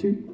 2.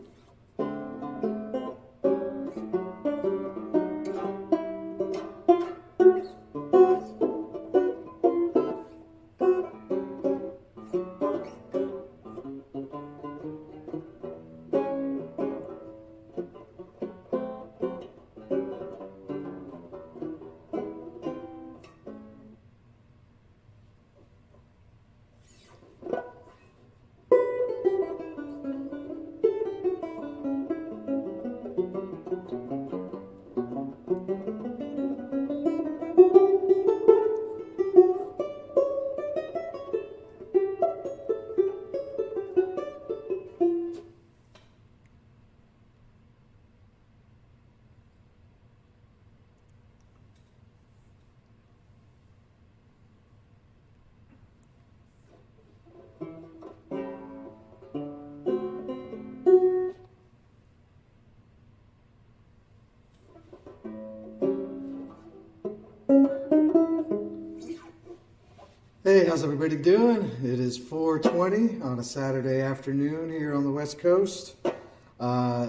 Hey, how's everybody doing? It is 4:20 on a Saturday afternoon here on the West Coast.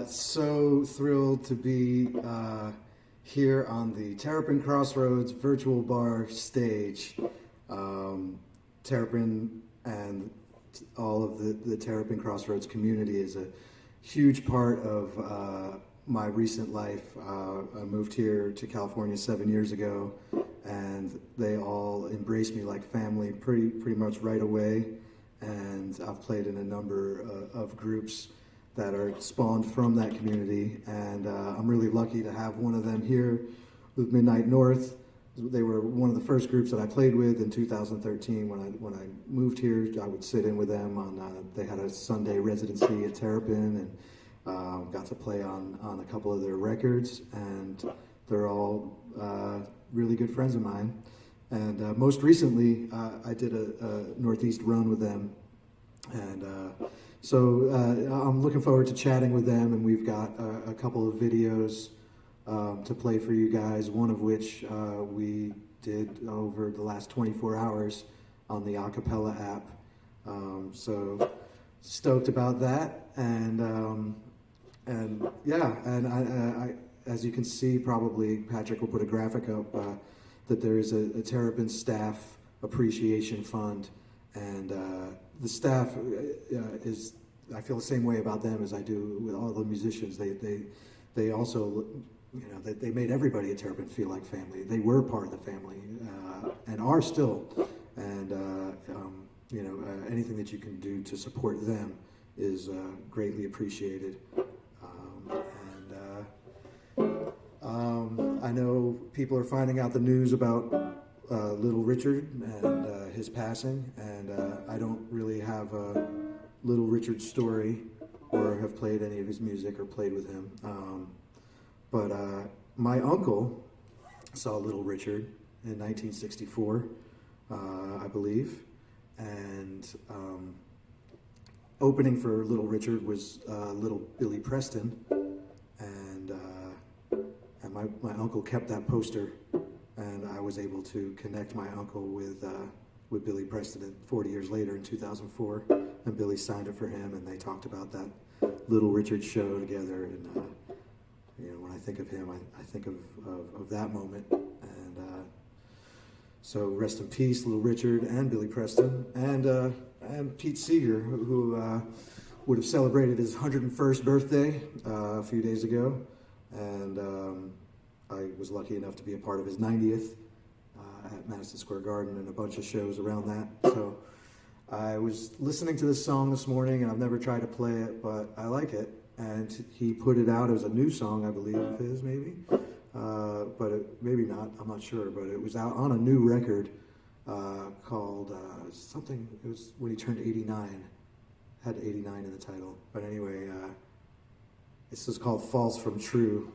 So thrilled to be here on the Terrapin Crossroads virtual bar stage. Terrapin and all of the Terrapin Crossroads community is a huge part of my recent life. I moved here to California 7 years ago, and they all embraced me like family pretty much right away. And I've played in a number of groups that are spawned from that community, and I'm really lucky to have one of them here with Midnight North. They were one of the first groups that I played with in 2013. When I moved here, I would sit in with them on. They had a Sunday residency at Terrapin, and got to play on a couple of their records. And they're all really good friends of mine. And most recently, I did a Northeast run with them, and so I'm looking forward to chatting with them. And we've got a couple of videos to play for you guys, one of which we did over the last 24 hours on the Acapella app. So stoked about that, and yeah, and I as you can see, probably Patrick will put a graphic up, that there is a Terrapin Staff Appreciation Fund, and the staff is, I feel the same way about them as I do with all the musicians. They also, they made everybody at Terrapin feel like family. They were part of the family, and are still, and anything that you can do to support them is greatly appreciated. I know people are finding out the news about Little Richard and his passing, and I don't really have a Little Richard story or have played any of his music or played with him. But my uncle saw Little Richard in 1964, I believe, and opening for Little Richard was Little Billy Preston, and my uncle kept that poster, and I was able to connect my uncle with Billy Preston 40 years later in 2004, and Billy signed it for him, and they talked about that Little Richard show together. And when I think of him, I think of that moment. And so rest in peace, Little Richard and Billy Preston, and Pete Seeger, who would have celebrated his 101st birthday a few days ago, and I was lucky enough to be a part of his 90th at Madison Square Garden and a bunch of shows around that. So I was listening to this song this morning, and I've never tried to play it, but I like it. And he put it out as a new song, I believe of his, maybe. Maybe not, I'm not sure. But it was out on a new record called something, it was when he turned 89. Had 89 in the title. But anyway, this is called False from True.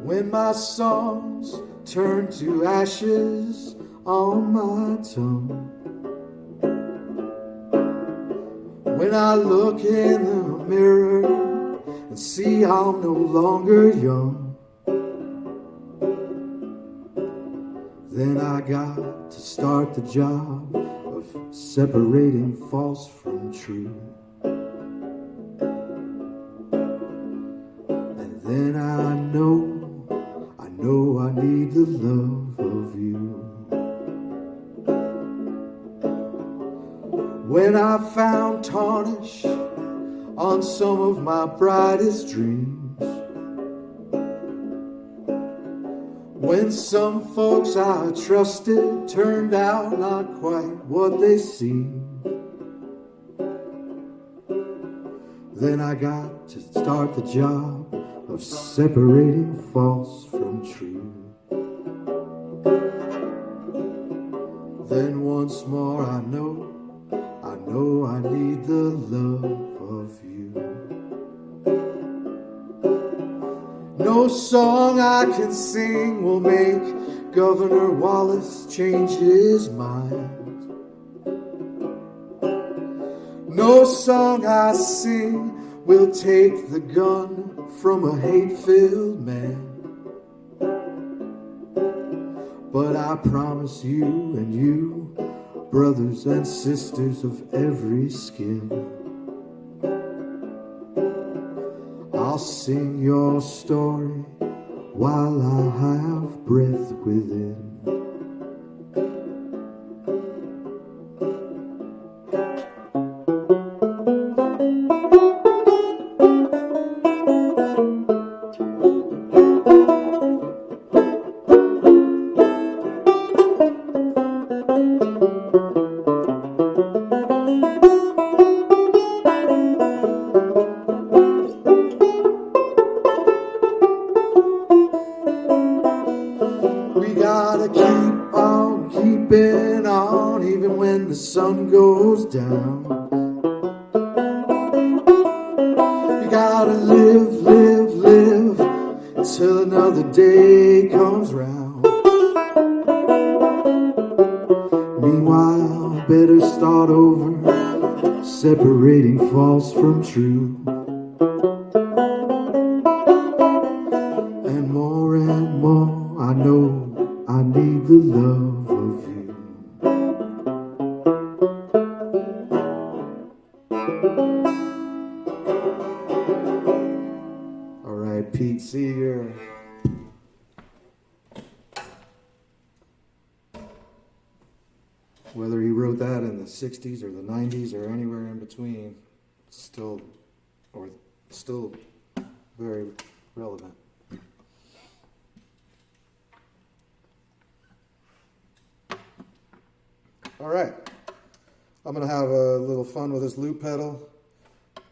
When my songs turn to ashes on my tongue, when I look in the mirror and see I'm no longer young, Then I got to start the job of separating false from true. And then I know I need the love of you. When I found tarnish on some of my brightest dreams, when some folks I trusted turned out not quite what they seemed, then I got to start the job of separating false from true. Then once more I know I need the love of you. No song I can sing will make Governor Wallace change his mind. No song I sing will take the gun from a hate-filled man. But I promise you and you, brothers and sisters of every skin, I'll sing your story while I have breath within. We gotta keep on keeping on even when the sun goes down. You gotta live, live, live until another day comes round. Meanwhile, better start over, separating false from true. And more I know I need the love of you. All right, Pete Seeger. Whether he wrote that in the 60s or the 90s or anywhere in between, still very relevant. All right, I'm going to have a little fun with this loop pedal,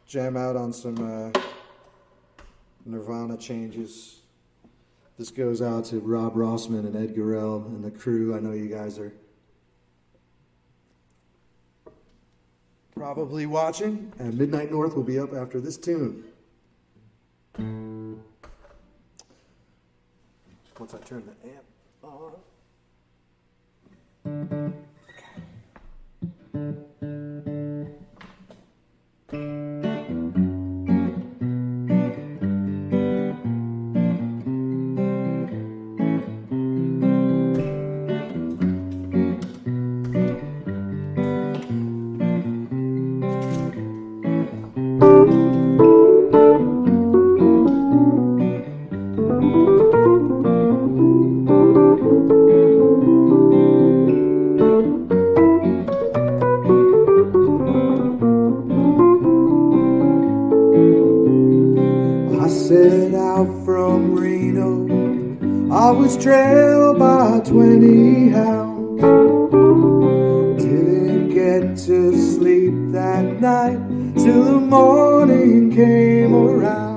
jam out on some Nirvana changes. This goes out to Rob Rossman and Ed Gurrell and the crew. I know you guys are probably watching, and Midnight North will be up after this tune. Once I turn the amp on. Set out from Reno, I was trailed by 20 hounds. Didn't get to sleep that night till the morning came around.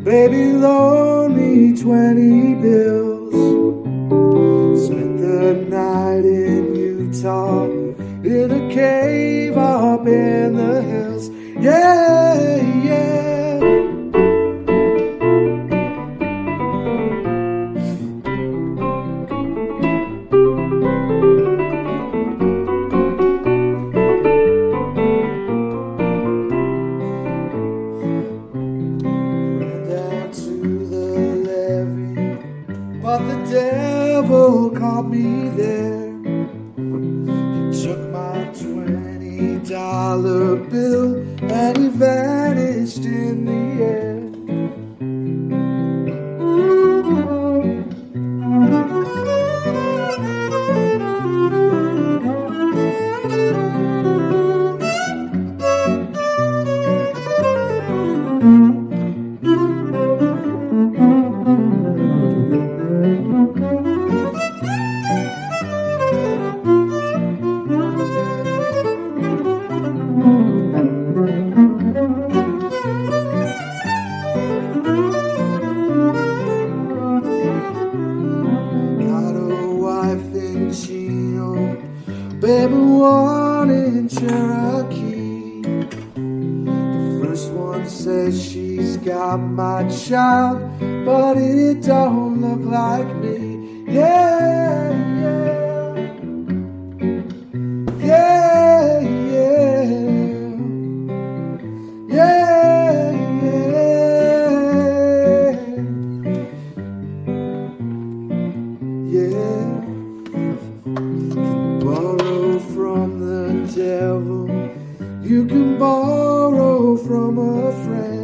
Baby, loan me 20 bills. Spent the night in Utah in a cave up in the hills. Yeah, yeah. devil caught me there. He took my $20 bill and he vanished in the air. Baby, one in Cherokee. The first one says she's got my child, but it don't look like me. Yeah, yeah, yeah, yeah, yeah, yeah, yeah. Borrow from the devil, you can borrow from a friend.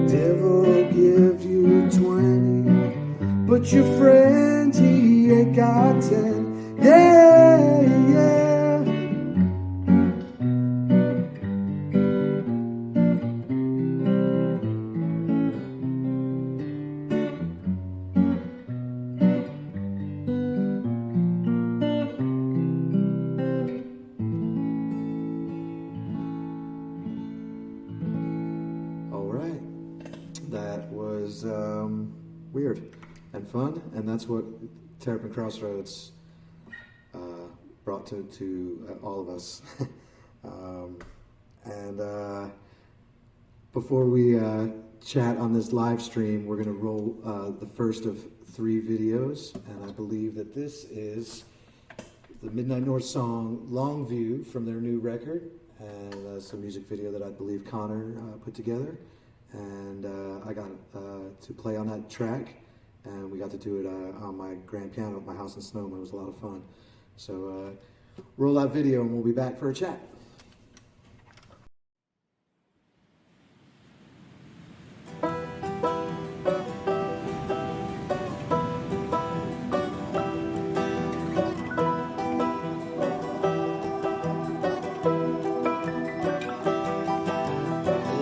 Devil give you 20, but your friend, he ain't got 10. Yeah, yeah. That was weird and fun, and that's what Terrapin Crossroads brought to all of us. And before we chat on this live stream, we're going to roll the first of 3 videos, and I believe that this is the Midnight North song Longview from their new record, and some music video that I believe Connor put together. And I got to play on that track, and we got to do it on my grand piano at my house in Sonoma. It was a lot of fun. So roll that video and we'll be back for a chat.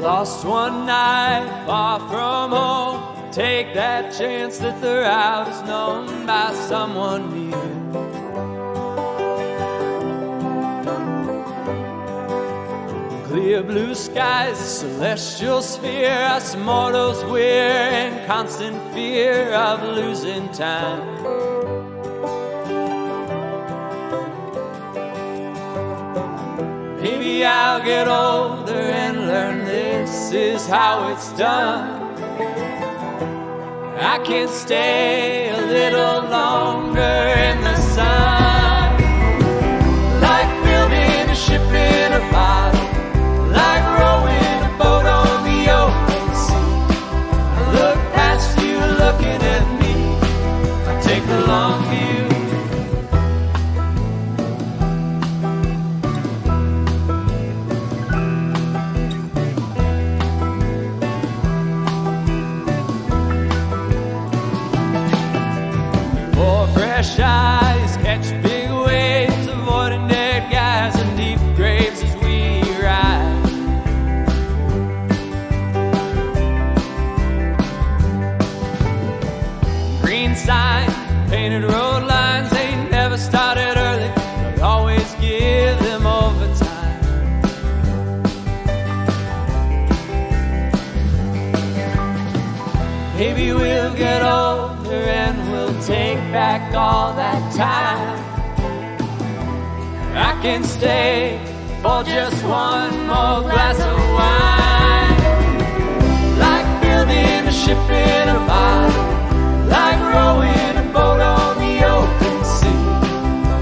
Lost one night far from home. Take that chance that the route is known by someone near. Clear blue skies, celestial sphere, us mortals we're in constant fear of losing time. Maybe I'll get older and learn this is how it's done. I can stay a little longer in the sun. Like building a ship in a bottle, like rowing a boat on the open sea. I look past you looking at me, I take the long view. Fresh eyes catch big waves, avoiding dead guys and deep graves as we ride. Green signs, painted road lines, they never started early, but always give them overtime. Maybe we'll get older and we'll take back all that time. I can stay for just one more glass of wine. Like building a ship in a bottle, like rowing a boat on the open sea.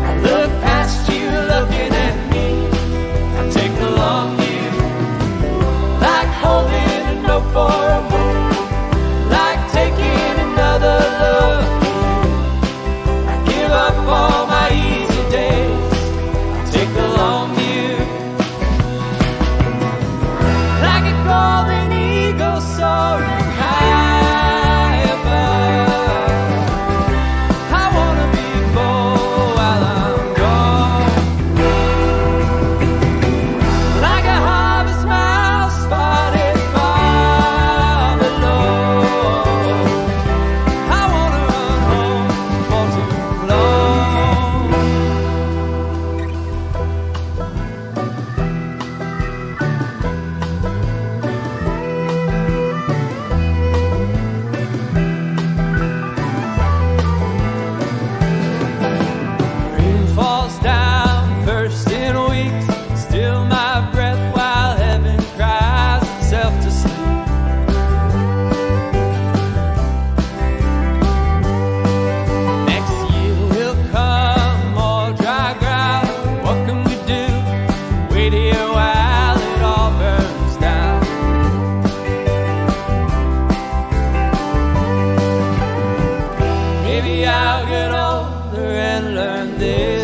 I look past you looking at me, I take the long view. Like holding a note for a moment, like taking another look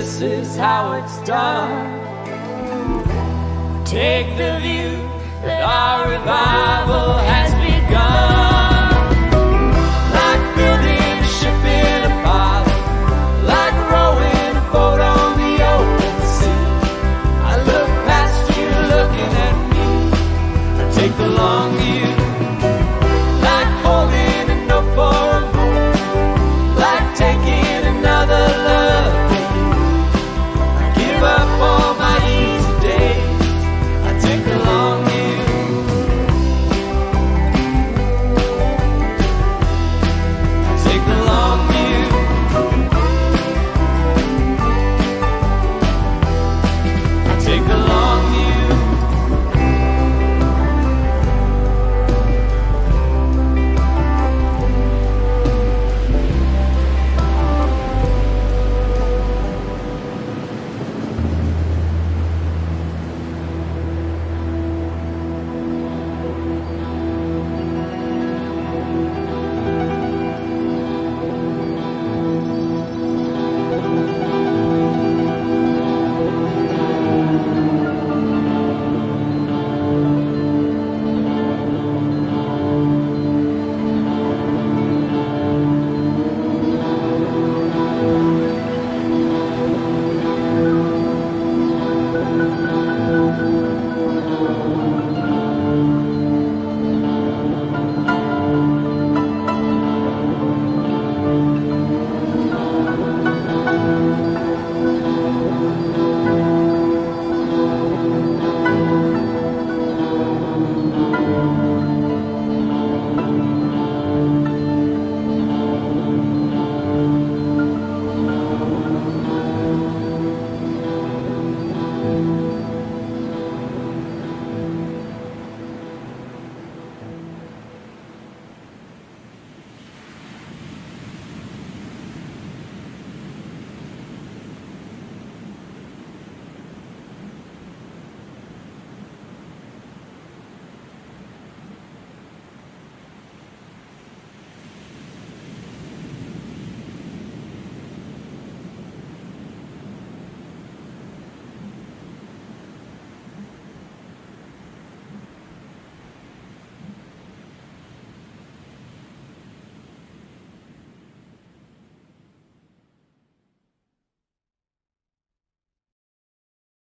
this is how it's done. Take the view that our revival has begun. Like building a ship in a bottle, like rowing a boat on the open sea. I look past you looking at me. I take the long view. Like holding a note for a moment, like taking another love day. I give up all my easy days. I take the long view. I take the long view. I take the long view.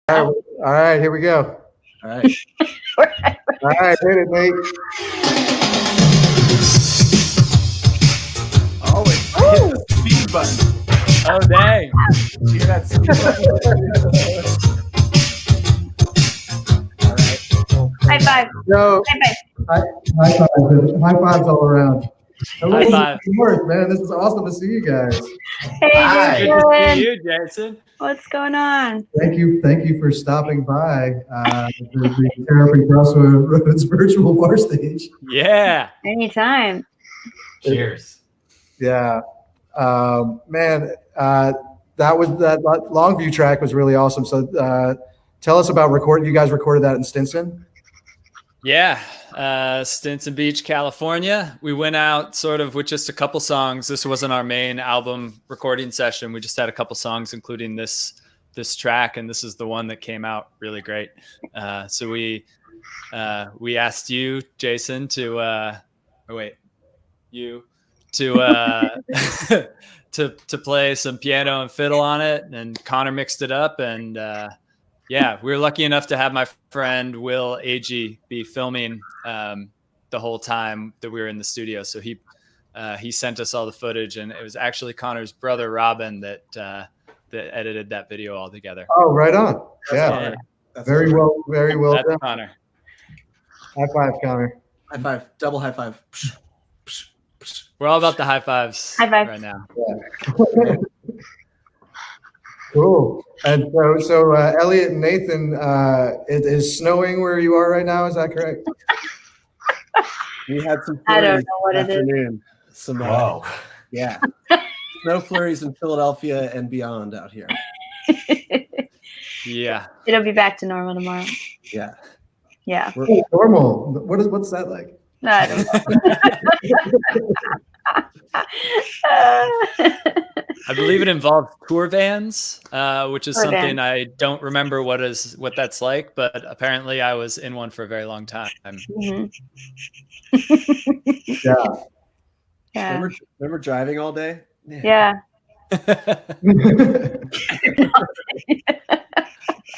All right, here we go. All right. All right, hit it, Nate. Oh, wait. Hit the speed button. Oh, dang. Did you hear that speed button? All right. High five. So, High five. high fives all around. High five. Man, this is awesome to see you guys. Hey, Hi. Good to see Jason. you, Jason. What's going on? Thank you for stopping by the Terrapin Crossroads virtual bar stage. Yeah. Anytime. Cheers. Yeah, man, that Longview track was really awesome. So, tell us about recording. You guys recorded that in Stinson? Yeah. Stinson Beach, California. We went out sort of with just a couple songs. This wasn't our main album recording session. We just had a couple songs, including this track, and this is the one that came out really great. So we asked you, Jason, to to play some piano and fiddle on it, and Connor mixed it up, and yeah, we were lucky enough to have my friend Will Agee be filming the whole time that we were in the studio. So he sent us all the footage, and it was actually Connor's brother Robin that edited that video all together. Oh, right on. Yeah, very well That's done. Connor. High five, Connor. High five. Double high five. We're all about the high fives High five. right now. Cool. And so Elliot and Nathan, it is snowing where you are right now. Is that correct? We had some I don't flurries know what this it is. afternoon. Some, Wow. yeah. Snow flurries in Philadelphia and beyond out here. Yeah. It'll be back to normal tomorrow. Yeah. Yeah. Normal. What's that like? I don't know. I believe it involves tour vans, which is Tour something vans. I don't remember what that's like, but apparently I was in one for a very long time. Mhm. Yeah. Yeah. Remember driving all day? Man. Yeah.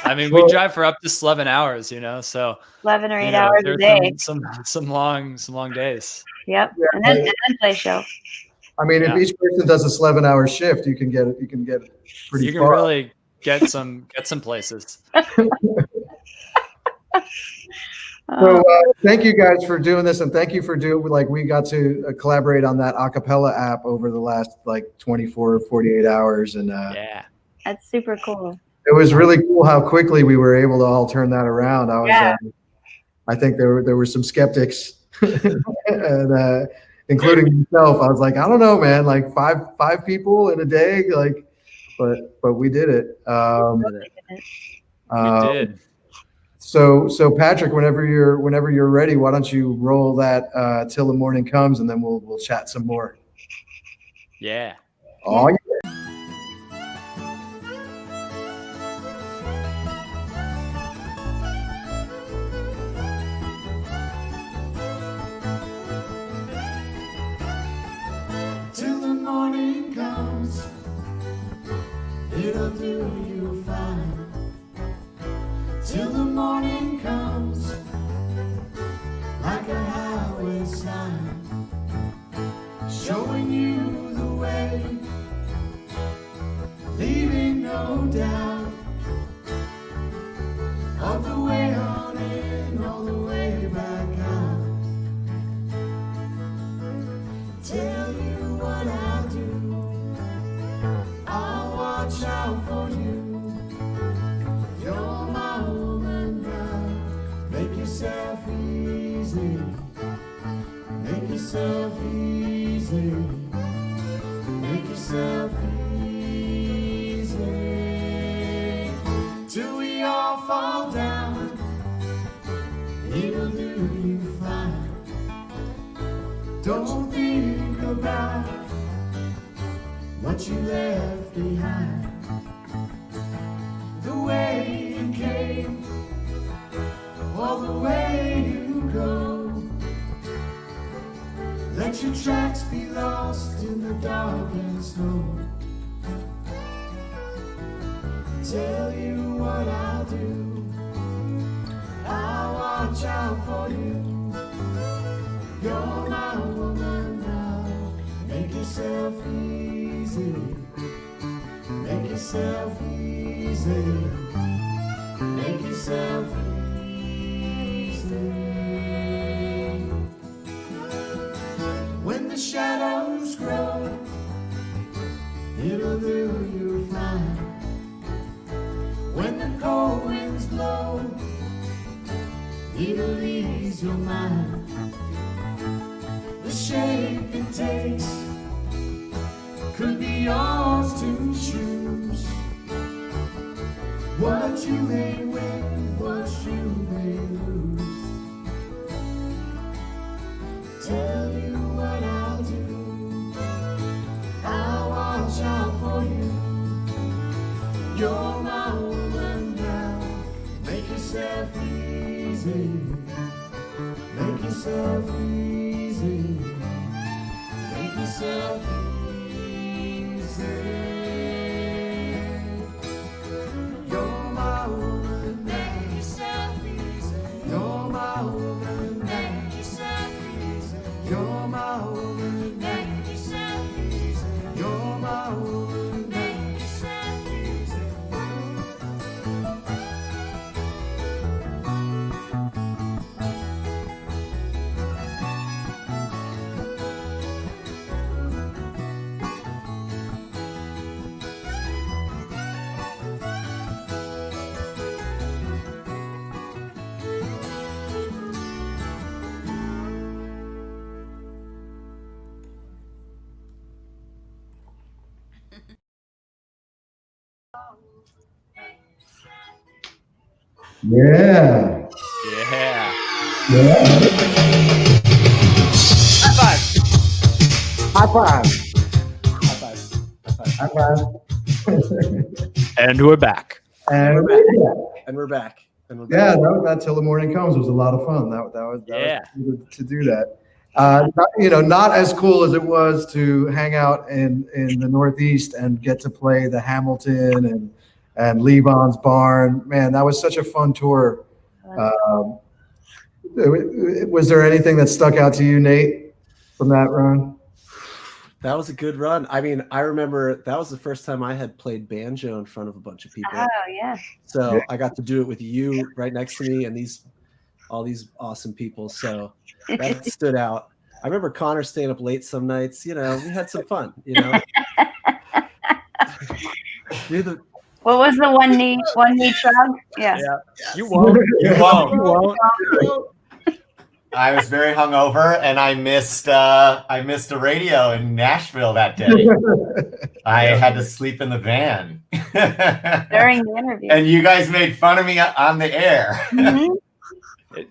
I mean, we drive for up to 11 hours, so 11 or 8 you know, hours a there's day. some long days. Yep. Yeah, And then play show. I mean, Yeah. if each person does a 11-hour shift, you can get pretty You can far. really get some places. So thank you guys for doing this, and thank you for we got to collaborate on that acapella app over the last 24 or 48 hours, and Yeah. That's super cool. it was really cool how quickly we were able to all turn that around. I think there were some skeptics, and including myself. I was like, I don't know, man, like five people in a day, but we did it. We did. So Patrick, whenever you're ready, why don't you roll that till the morning comes, and then we'll chat some more. Yeah. Oh, yeah. Till the morning comes, it'll do you fine. Till the morning comes, like a highway sign, showing you the way, leaving no doubt of the way on in, all the way back out. Tell you what I'll do, I'll watch out for you. You're my woman now, make yourself easy, make yourself easy, make yourself easy. Till we all fall down, it'll do you fine. Don't think about what you left behind. The way you came, or the way you go. Let your tracks be lost in the dark and snow. Tell you what I'll do, I'll watch out for you. You're my woman now, make yourself easy, make yourself easy, make yourself easy. When the shadows grow, it'll do you fine. When the cold winds blow, it'll ease your mind. The shape it takes could be yours to choose. What you may win, what you may lose. Tell you what I'll do, I'll watch out for you. You're my woman now, make yourself easy, make yourself easy, make yourself easy. You're my woman, make yourself easy. You're my woman, make yourself easy. You're my woman, make yourself easy. You're my woman, make yourself easy. Yeah. Yeah. Yeah. High five. High five. High five. High five. I'm back. And we're back. And we're back. And we're back. Yeah, that Till the Morning Comes was a lot of fun. That was cool to do that. Not as cool as it was to hang out in the Northeast and get to play the Hamilton and Levon's Barn. Man, that was such a fun tour. Was there anything that stuck out to you, Nate, from that run? That was a good run. I mean, I remember that was the first time I had played banjo in front of a bunch of people. Oh, yeah. So I got to do it with you right next to me and all these awesome people. So that stood out. I remember Connor staying up late some nights. We had some fun, What was the one knee shrug? Yeah. You won't. You won't. I was very hungover, and I missed a radio in Nashville that day. I had to sleep in the van During the interview. and you guys made fun of me on the air. Mhm.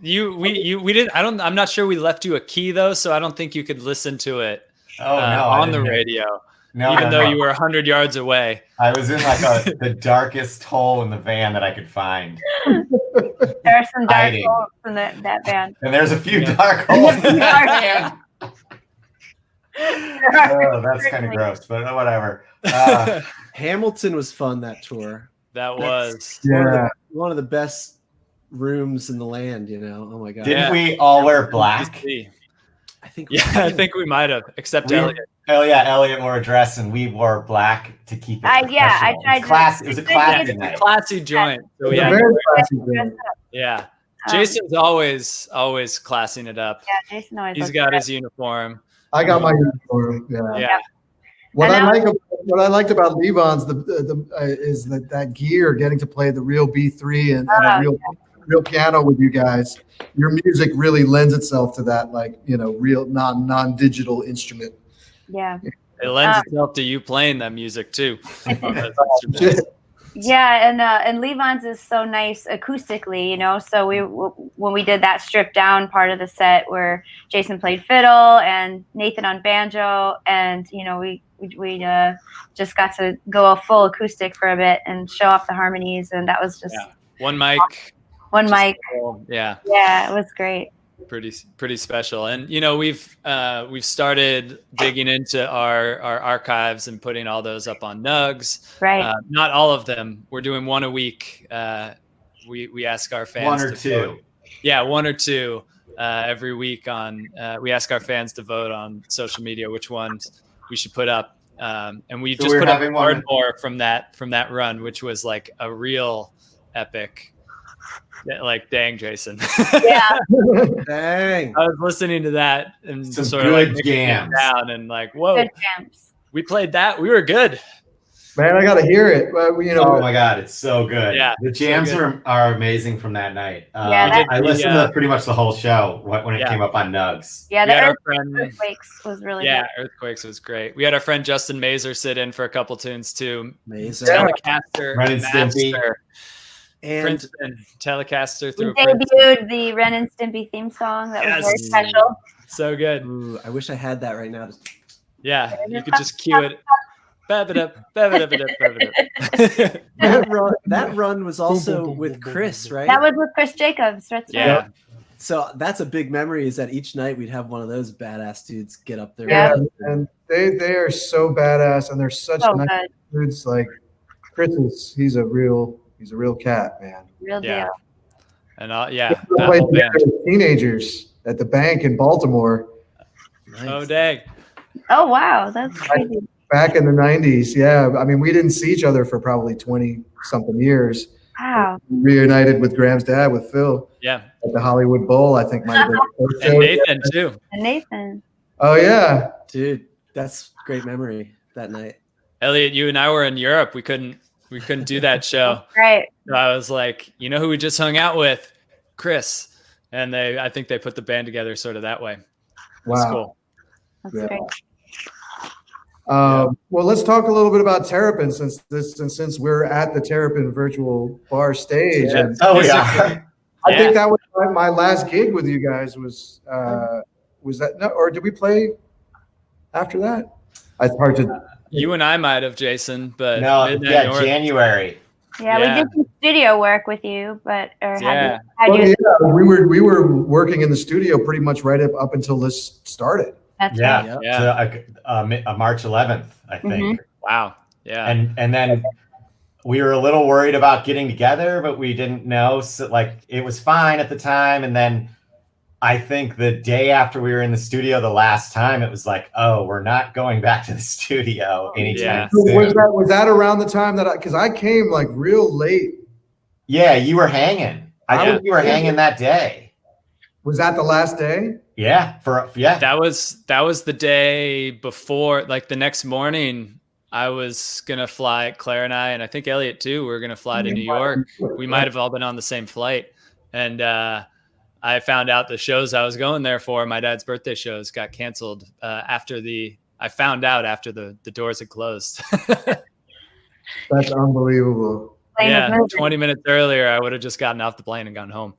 We didn't. I'm not sure we left you a key though, so I don't think you could listen to it on the radio. Even though you were 100 yards away. I was in the darkest hole in the van that I could find. There are some dark holes in that band. And there's a few dark holes in that van. Oh, that's kind of gross, but whatever. Hamilton was fun that tour. That was one of the best rooms in the land. Oh my god! Didn't we all wear black? I think. I think we might have, except Elliot. Oh yeah, Elliot wore a dress and we wore black to keep it. I tried. It was a classy night. Classy joint. So Very classy joint. Yeah. Jason's always classing it up. Yeah, Jason always. He's got his uniform. I got my uniform. Yeah. What I liked about Levon's is that gear, getting to play the real B3 and a real piano with you guys. Your music really lends itself to that, real non-digital instrument. Yeah. It lends itself to you playing that music too. Yeah, and Levon's is so nice acoustically, So when we did that stripped down part of the set where Jason played fiddle and Nathan on banjo, and we just got to go full acoustic for a bit and show off the harmonies, and that was just one mic. Cool. Yeah, it was great. Pretty special. And we've started digging into our archives and putting all those up on Nugs. Right. Not all of them. We're doing one a week. We ask our fans one or two. Vote. Yeah, one or two every week on. We ask our fans to vote on social media which ones we should put up. And we just put up more from that run, which was like a real epic. Dang, Jason. Yeah. Dang. I was listening to that and some sort of good jams down and whoa. Good jams. We played that. We were good. Man, I got to hear it. Oh my God, it's so good. Yeah, the jams are amazing from that night. I listened to pretty much the whole show when it came up on Nugs. Yeah, the Earthquakes was really good. Earthquakes was great. We had our friend Justin Mazer sit in for a couple tunes too. Mazer. Telecaster, Ren and Stimpy. And Princeton, Telecaster through. We debuted the Ren and Stimpy theme song. That was very special. So good. Ooh, I wish I had that right now. Yeah, you could just cue it. That run was also with Chris, right? That was with Chris Jacobs. That's yeah. right. So that's a big memory, is that each night we'd have one of those badass dudes get up there. Yeah. And they are so badass, and they're such nice dudes. Like Chris he's a real cat, man. Real deal. And teenagers at the bank in Baltimore. Nice. Oh dang. Oh wow, that's crazy. Back in the 90s, yeah. I mean, we didn't see each other for probably 20-something years. Wow. Reunited with Graham's dad, with Phil. Yeah. At the Hollywood Bowl, I think. And Nathan too. And Nathan. Oh yeah, dude, that's a great memory that night. Elliot, you and I were in Europe. We couldn't do that show. Right. So I was like, who we just hung out with? Chris. And I think they put the band together sort of that way. That's cool. That's great. Well, let's talk a little bit about Terrapin since we're at the Terrapin virtual bar stage. Yeah. And I think that was my last gig with you guys. Was that or did we play after that? It's hard to You and I might have, Jason, but No, Midnight yeah, North. January. Yeah, we did some studio work with you, but Yeah. We were working in the studio pretty much right up until this started. That's Yeah, right. Yeah. March 11th, I think. Wow. Yeah. And then we were a little worried about getting together, but we didn't know. So like it was fine at the time. And then I think the day after we were in the studio the last time, it was like, oh, we're not going back to the studio anytime soon. Was that around the time that because I came like real late? Yeah, you were hanging. I think you were hanging that day. Was that the last day? Yeah, That was the day before, like the next morning. I was gonna fly, Claire and I think Elliot too. We were gonna fly to New York. We might have all been on the same flight, and I found out the shows I was going there for, my dad's birthday shows, got canceled after the doors had closed. That's unbelievable. Yeah, 20 minutes earlier, I would have just gotten off the plane and gone home,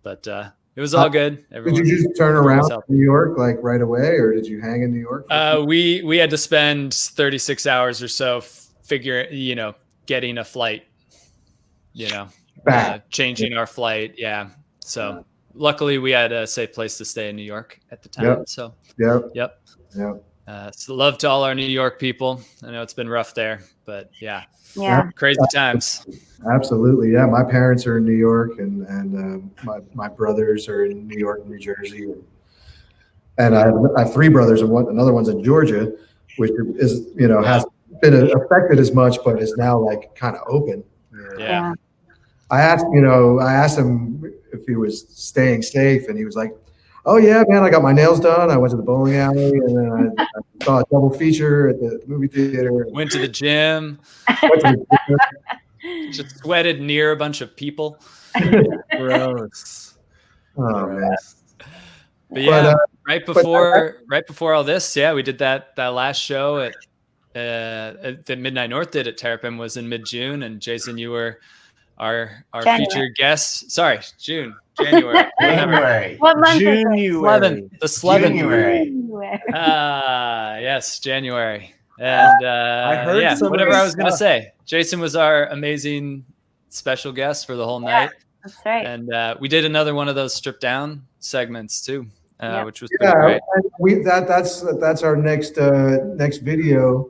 but it was all good. Did you just turn around to New York like right away, or did you hang in New York? We had to spend 36 hours or so getting a flight, changing our flight. Yeah. So luckily we had a safe place to stay in New York at the time. Yep. So Yep. So love to all our New York people. I know it's been rough there, but yeah, crazy times. Absolutely. Yeah. My parents are in New York and my brothers are in New York and New Jersey. And I have three brothers and another one's in Georgia, which is, has been affected as much, but is now like kind of open. Yeah. I asked him if he was staying safe, and he was like, "Oh yeah, man, I got my nails done. I went to the bowling alley, and then I saw a double feature at the movie theater. Went to the gym. Just sweated near a bunch of people. Gross. Oh man. But yeah, right before all this, we did that last show at that Midnight North did at Terrapin was in mid-June, and Jason, you were our featured guest. Sorry, January. What month is it? The 11th. January. Yes, January. And I heard whatever I was going to say. Jason was our amazing special guest for the whole night. That's right. And we did another one of those stripped down segments too, which was pretty great. That's our next video.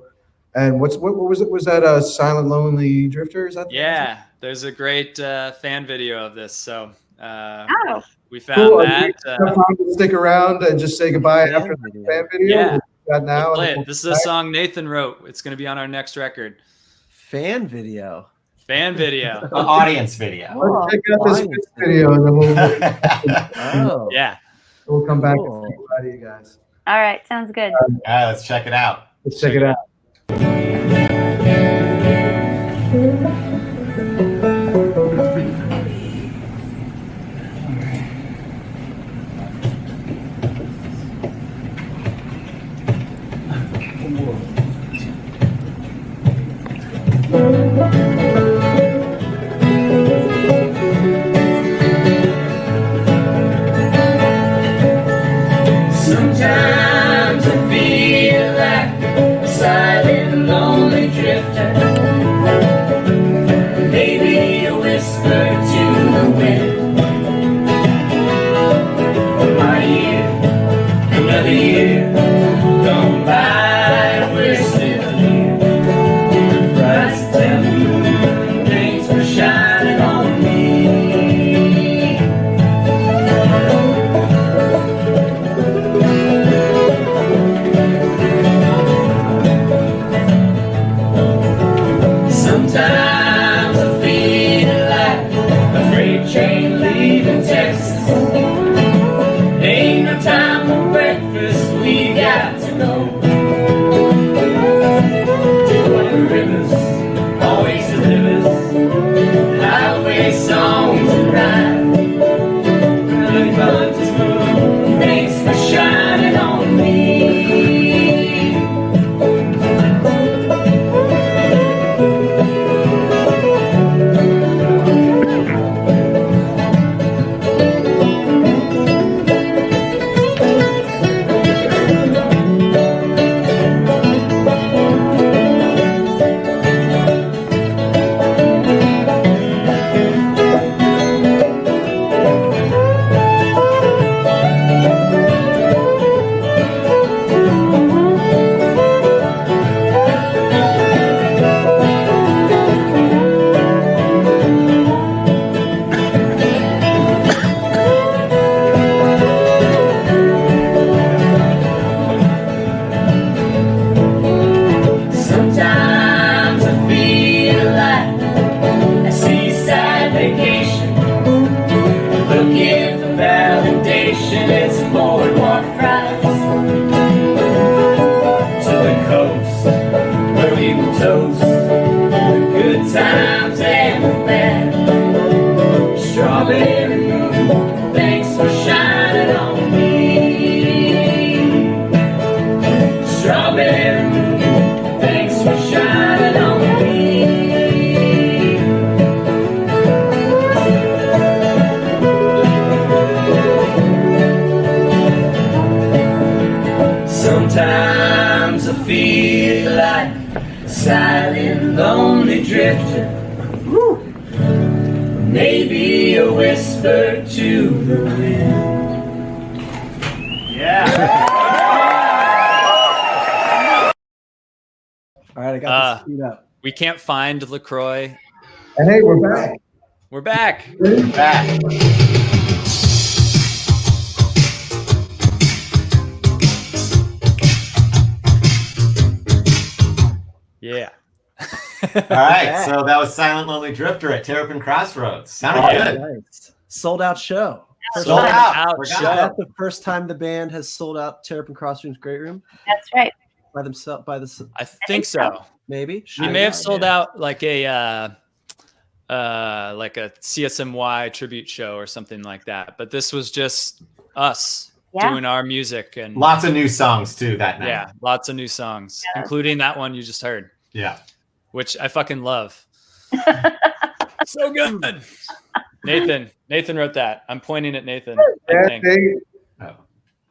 And what was it? Was that Silent Lonely Drifter? Is that? Yeah, there's a great fan video of this. So we found that. Stick around and just say goodbye after the fan video. Yeah. Now. This is a song Nathan wrote. It's going to be on our next record. Fan video. Audience video. Let's check out this video and then we'll come back and say goodbye to you guys. All right, sounds good. All right, let's check it out. Let's check it out. Sometimes I feel like a silent, lonely drifter. Maybe a whisper to the wind. My year, another year, gone by, we're still here. Bright September, thanks for shining on me. Sometimes I feel like a freight train leaving Texas. Ain't no time for breakfast, we got to go. To one of the rivers, always delivers highway songs and rhymes. Honey bunches moon, thanks for shining on me. The good times and the bad. Strawberry moon, thanks for shining on me. Strawberry moon, thanks for shining on me. Sometimes I feel like a silent, lonely drifter. Maybe a whisper to the wind. Yeah. All right, I got this speed up. We can't find LaCroix. And hey, we're back. We're back. Back. Yeah. All right, so that was Silent Lonely Drifter at Terrapin Crossroads. Sounded good. Nice. Sold out show. Sold out. Sold Is out. that the first time the band has sold out Terrapin Crossroom's Great Room That's right. by themselves? I think so. Maybe We may have sold out like a CSMY tribute show or something like that. But this was just us doing our music and Lots of new songs too that night. yeah, lots of new songs, including that one you just heard, Yeah. which I fucking love. So good. Nathan wrote that. I'm pointing at Nathan. I Yeah, think. Oh.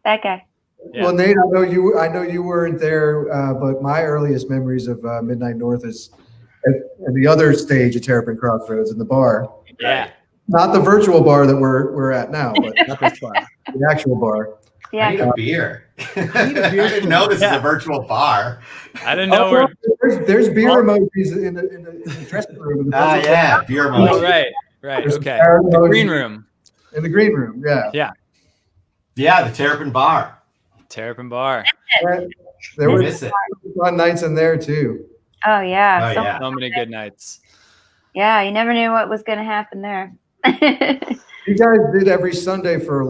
That guy. Yeah. Well, Nate, I know you weren't there, but my earliest memories of Midnight North is at the other stage at Terrapin Crossroads in the bar. Yeah. Not the virtual bar that we're at now, but Not this one. the actual bar. Yeah. I need a beer. I didn't know this is a virtual bar. I didn't know where. There's beer emojis in the dressing room. Ah, yeah, beer Oh, emoji. right. There's Okay. beer The emojis green room. in the green room. Yeah. Yeah, the Terrapin Bar. Terrapin Bar. There We were miss it. fun nights in there too. Oh yeah. Oh, So- yeah. So many good nights. yeah. You never knew what was going to happen there. You guys did every Sunday for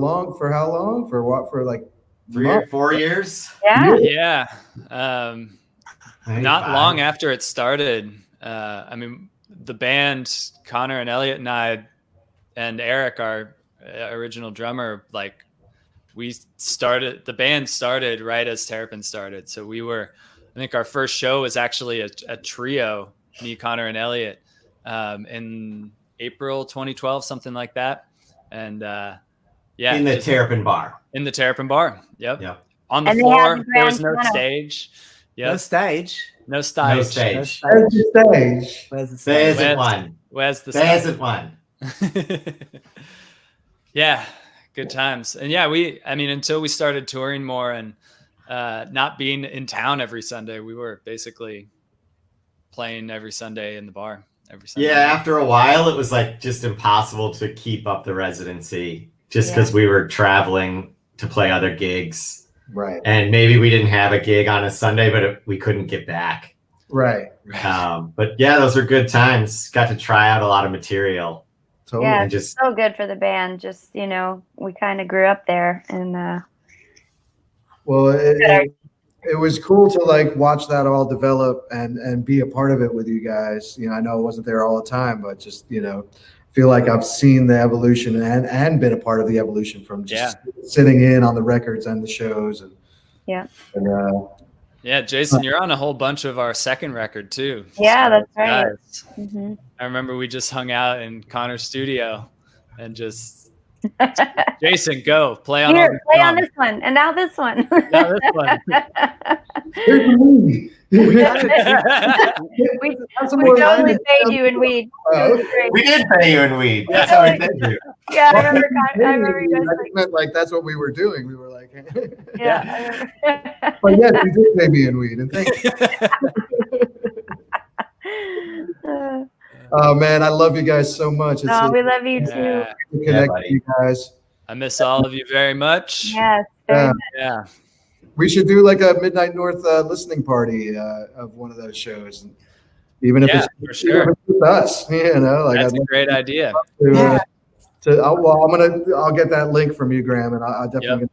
how long? For what? For like 3 or 4 years. yeah. Yeah. Maybe Not 5. long after it started. I mean, the band, Connor and Elliot and I, and Eric, our original drummer, like the band started right as Terrapin started. So I think our first show was actually a trio, me, Connor, and Elliot, in April 2012, something like that. And yeah, In the Terrapin Bar. in the Terrapin Bar. Yep. Yep. On the And they had floor, the there was grand no piano. stage. No Yep. stage. No No stage. stage. There's the stage. Where's the There stage? isn't one. Where's the There stage? isn't one. Yeah, good times. And yeah, until we started touring more and not being in town every Sunday, we were basically playing every Sunday in the bar every Sunday. Yeah, after a while, it was like just impossible to keep up the residency just because we were traveling to play other gigs. Right. And maybe we didn't have a gig on a Sunday, but we couldn't get back. Right. But yeah, those were good times. Got to try out a lot of material. Totally. Yeah. And just So good for the band. Just, we kind of grew up there and Well, it was cool to like watch that all develop and be a part of it with you guys. I know I wasn't there all the time, but just feel like I've seen the evolution and been a part of the evolution from just sitting in on the records and the shows and Yeah, Jason, you're on a whole bunch of our second record too. Yeah, So, that's right. guys, Mhm. I remember we just hung out in Connor's studio and just Jason, go play on all Here, the play on songs. this one, and now this one. Now this one. here's the movie. we Have some more totally time. paid you in weed. It was great. we did pay you in weed. That's how we paid you. Yeah, I remember you guys. I just meant like that's what we were doing. We were like, Yeah. but yes, you did pay me in weed, and thank you. Oh man, I love you guys so much. It's No, we love you too. Yeah, to connect buddy. with you guys. I miss all of you very much. Yes. very Yeah. much. Yeah. We should do like a Midnight North listening party of one of those shows, even if Yeah, it's for sure. even if it's with us. Like That's I'd a love great idea. to, I'll get that link from you, Graham, and I'll definitely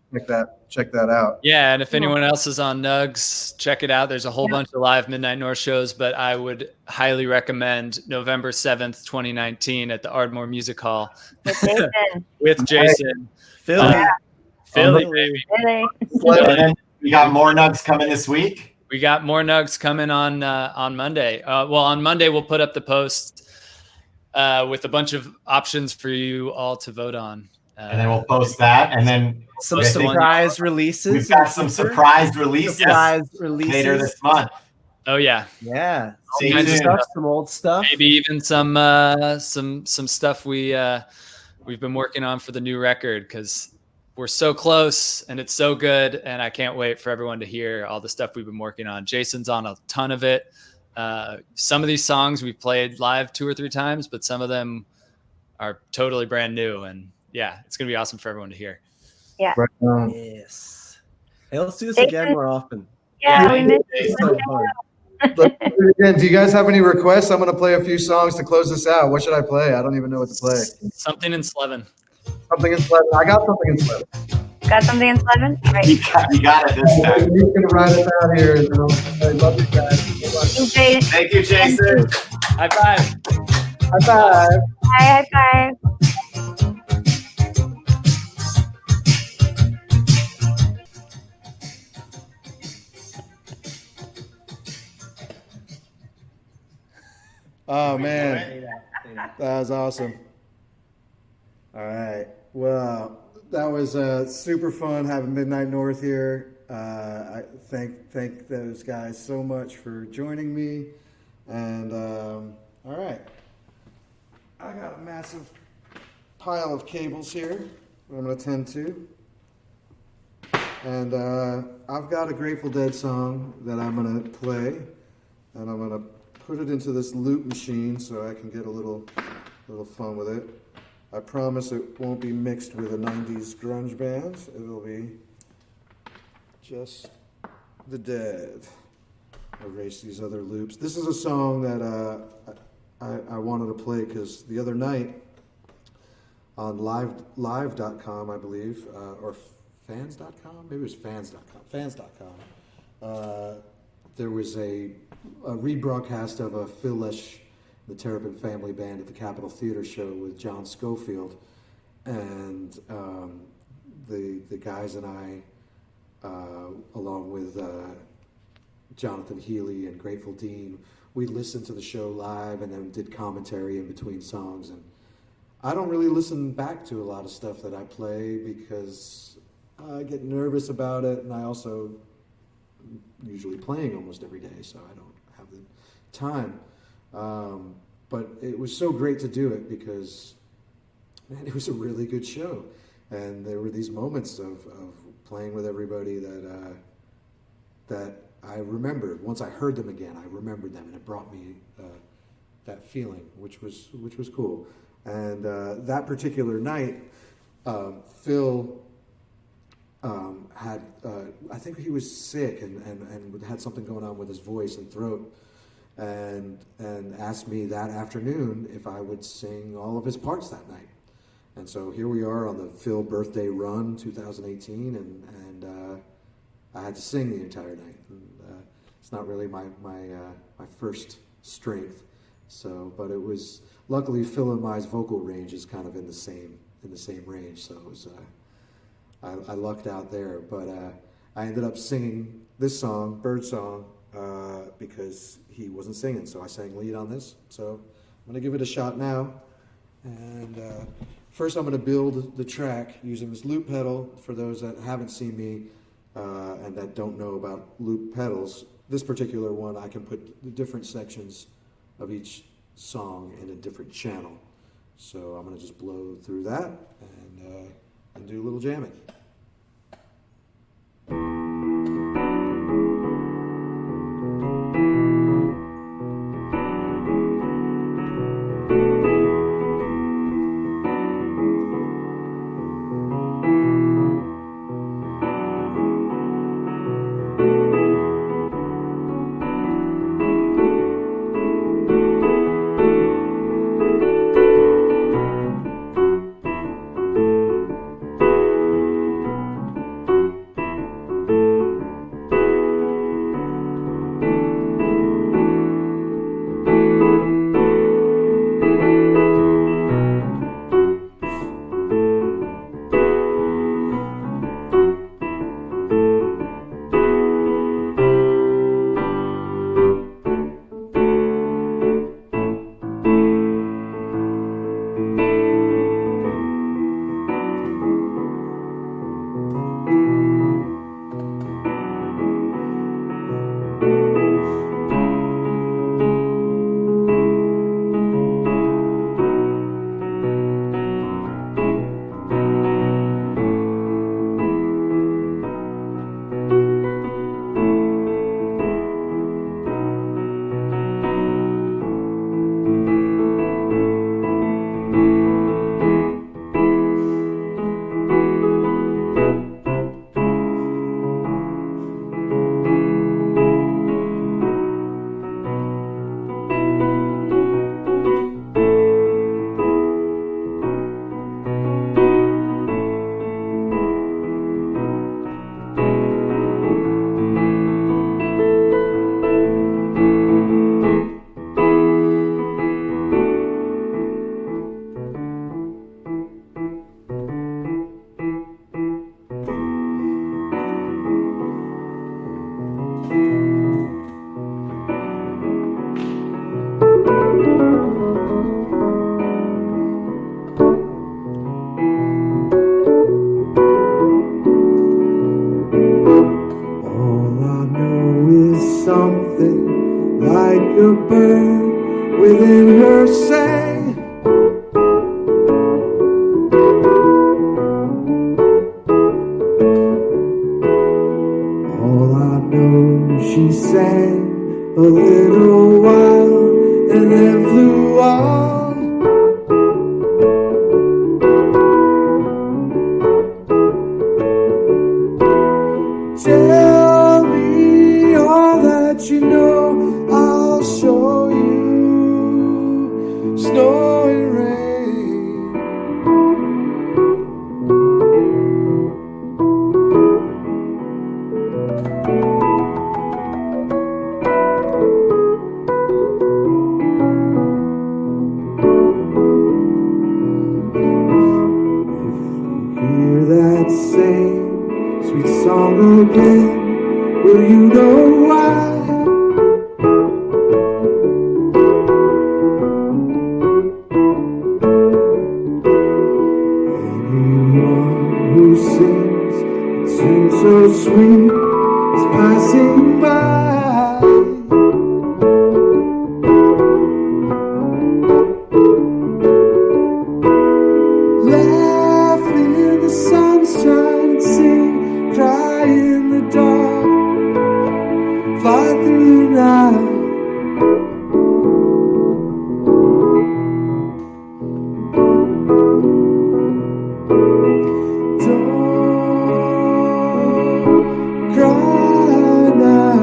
check that out. Yeah, and if anyone else is on Nugs, check it out. There's a whole bunch of live Midnight North shows, but I would highly recommend November 7th, 2019 at the Ardmore Music Hall with Jason. Philly. Philly, baby. And then we got more Nugs coming this week. We got more Nugs coming on Monday. On Monday, we'll put up the post with a bunch of options for you all to vote on. And then we'll post that. And then some surprise releases. We've got some surprise releases later this month. Oh, yeah. Yeah. Some old stuff. Maybe even some stuff we've been working on for the new record, because we're so close and it's so good. And I can't wait for everyone to hear all the stuff we've been working on. Jason's on a ton of it. Some of these songs we've played live 2 or 3 times, but some of them are totally brand new. And yeah, it's going to be awesome for everyone to hear. Yeah. Yes. Hey, let's do this again more often. Yeah, we missed it. So fun. Again, do you guys have any requests? I'm going to play a few songs to close this out. What should I play? I don't even know what to play. Something in Slevin. Something in Slevin. I got something in Slevin. Got something in Slevin? Right. You got it this time. He's going to ride us out here. I love you guys. Thank you, Jason. High five. High five. High five. Oh, man. That was awesome. All right. Well, that was super fun having Midnight North here. I thank those guys so much for joining me. And all right. I got a massive pile of cables here I'm going to tend to. And I've got a Grateful Dead song that I'm going to play. And I'm going to put it into this loop machine so I can get a little fun with it. I promise it won't be mixed with a 90s grunge band. It'll be just the Dead. Erase these other loops. This is a song that I wanted to play because the other night on live.com, I believe, or fans.com, maybe it was fans.com, there was a rebroadcast of a Phil Lesh, the Terrapin Family Band at the Capitol Theater show with John Schofield, and the guys and I, along with Jonathan Healy and Grateful Dean, we listened to the show live and then did commentary in between songs. And I don't really listen back to a lot of stuff that I play because I get nervous about it, and I also usually playing almost every day, so I don't have the time. But it was so great to do it because, man, it was a really good show. And there were these moments of playing with everybody that I remembered. Once I heard them again, I remembered them, and it brought me that feeling, which was cool. And that particular night, Phil had, I think he was sick and had something going on with his voice and throat, and asked me that afternoon if I would sing all of his parts that night. And so here we are on the Phil birthday run 2018, and I had to sing the entire night. And, it's not really my first strength, so, but it was, luckily Phil and my vocal range is kind of in the same range, so it was, I lucked out there. But I ended up singing this song, Bird Song, because he wasn't singing, so I sang lead on this. So I'm gonna give it a shot now. And first I'm gonna build the track using this loop pedal. For those that haven't seen me and that don't know about loop pedals, this particular one, I can put the different sections of each song in a different channel. So I'm gonna just blow through that and do a little jamming. within her sang. All I know, she sang a little while and then flew on. Tell me all that you know, I'll show you snow and rain. If you hear that same sweet song again, will you know why? Anyone who sings a tune so sweet is passing by. Laugh in the sunshine and sing, cry in the dark, fly through the night. Don't cry now.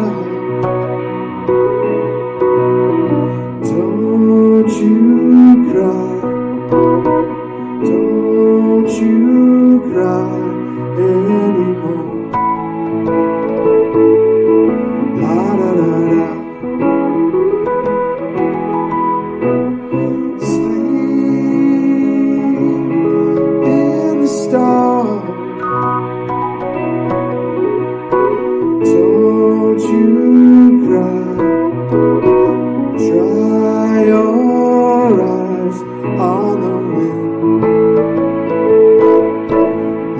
Don't you cry. Don't you cry anymore. La da da da. Sleep in the stars. Don't you cry. Dry your eyes on the wind.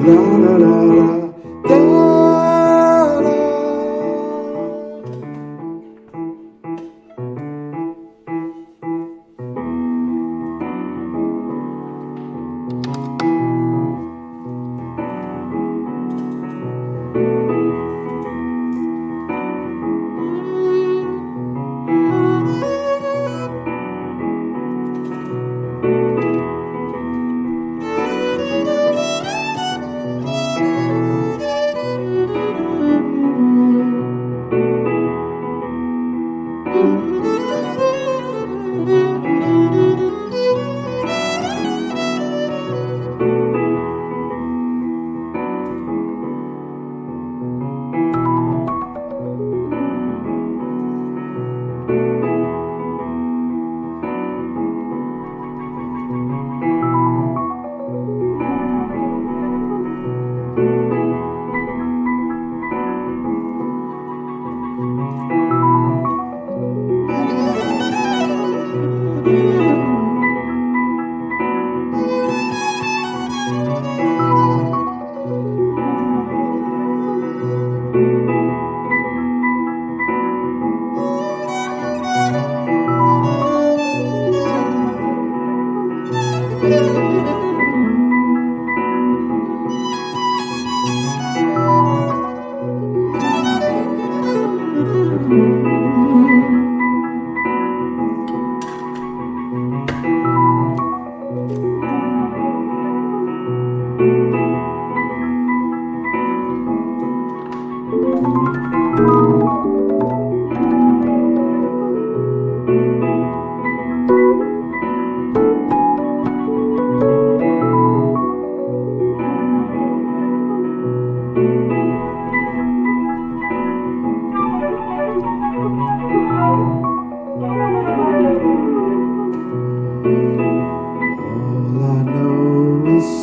La da da da da da.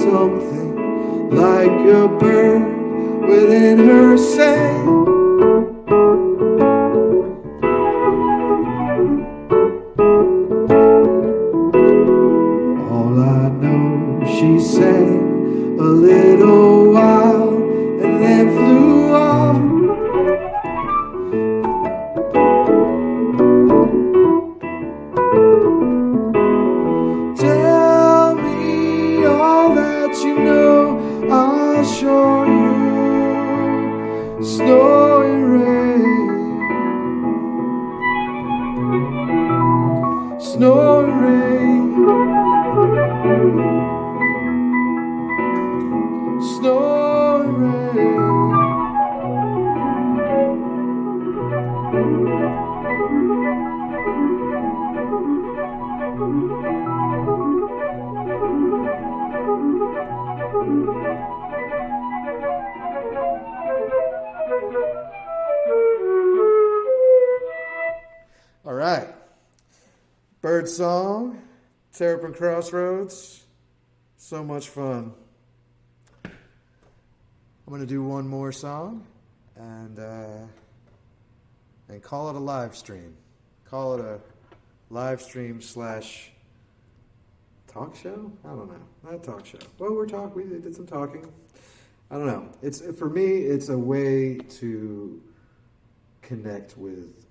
Something like a bird within her sang. All I know, she sang a little while and then flew off. snow and rain, snow and rain. All right. Bird song, Terrapin Crossroads. So much fun. I'm going to do one more song and call it a live stream. Call it a live stream / talk show? I don't know. Not talk show. Well, we did some talking. I don't know. For me, it's a way to connect with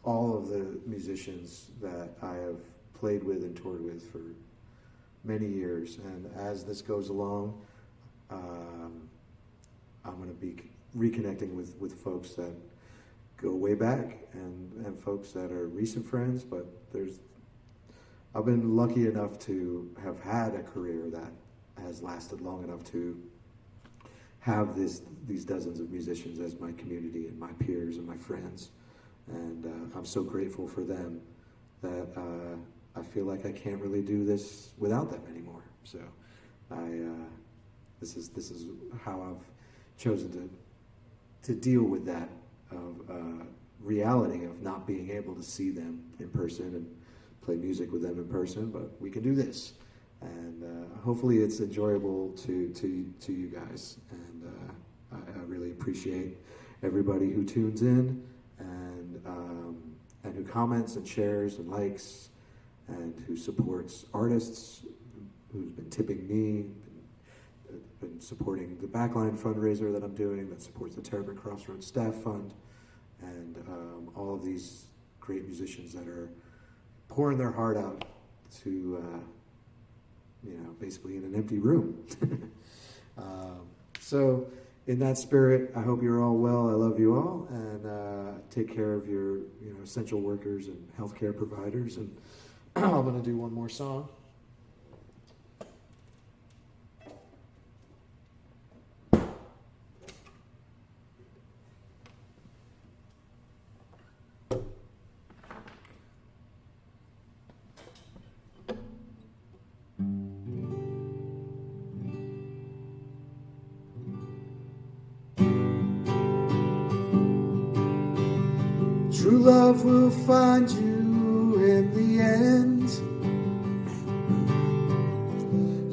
all of the musicians that I have played with and toured with for many years. And as this goes along, I'm going to be reconnecting with folks that go way back and folks that are recent friends. But I've been lucky enough to have had a career that has lasted long enough to have these dozens of musicians as my community and my peers and my friends. And I'm so grateful for them that I feel like I can't really do this without them anymore. So this is how I've chosen to deal with that reality of not being able to see them in person and play music with them in person, but we can do this. And hopefully it's enjoyable to you guys. And I really appreciate everybody who tunes in and who comments and shares and likes and who supports artists, who's been tipping me, been supporting the Backline fundraiser that I'm doing that supports the Terrapin Crossroads Staff Fund, and all of these great musicians that are pouring their heart out to, basically in an empty room. So in that spirit, I hope you're all well. I love you all, and take care of your essential workers and healthcare providers. And I'm going to do one more song. True love will find you in the end.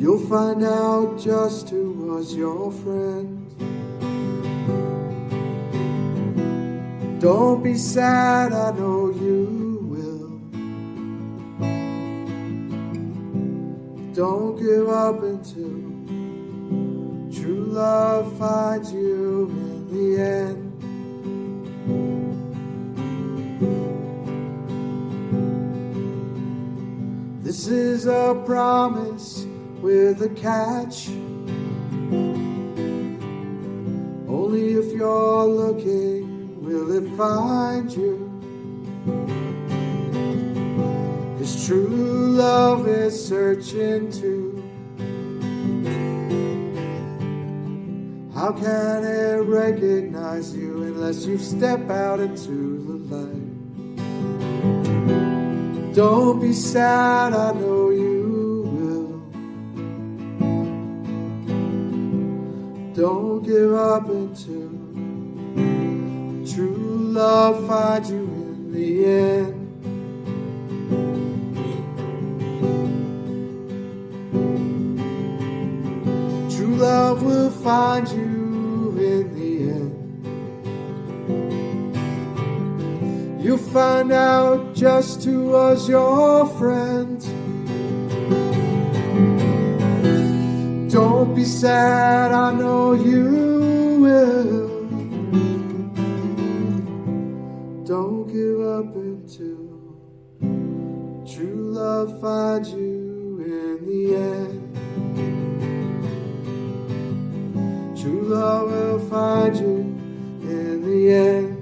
You'll find out just who was your friend. Don't be sad, I know you will. Don't give up until true love finds you in the end. This is a promise with a catch. Only if you're looking will it find you. 'Cause true love is searching too. How can it recognize you unless you step out into the light? Don't be sad, I know you will. Don't give up until true love finds you in the end. True love will find you in the end. You'll find out just who was your friend. Don't be sad, I know you will. Don't give up until true love finds you in the end. True love will find you in the end.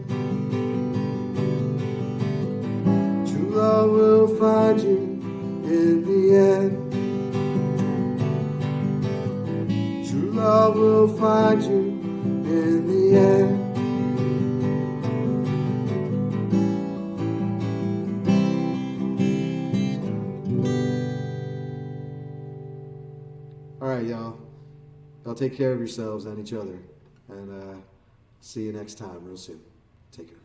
True love will find you in the end. True love will find you in the end. All right, y'all. Y'all take care of yourselves and each other. And see you next time real soon. Take care.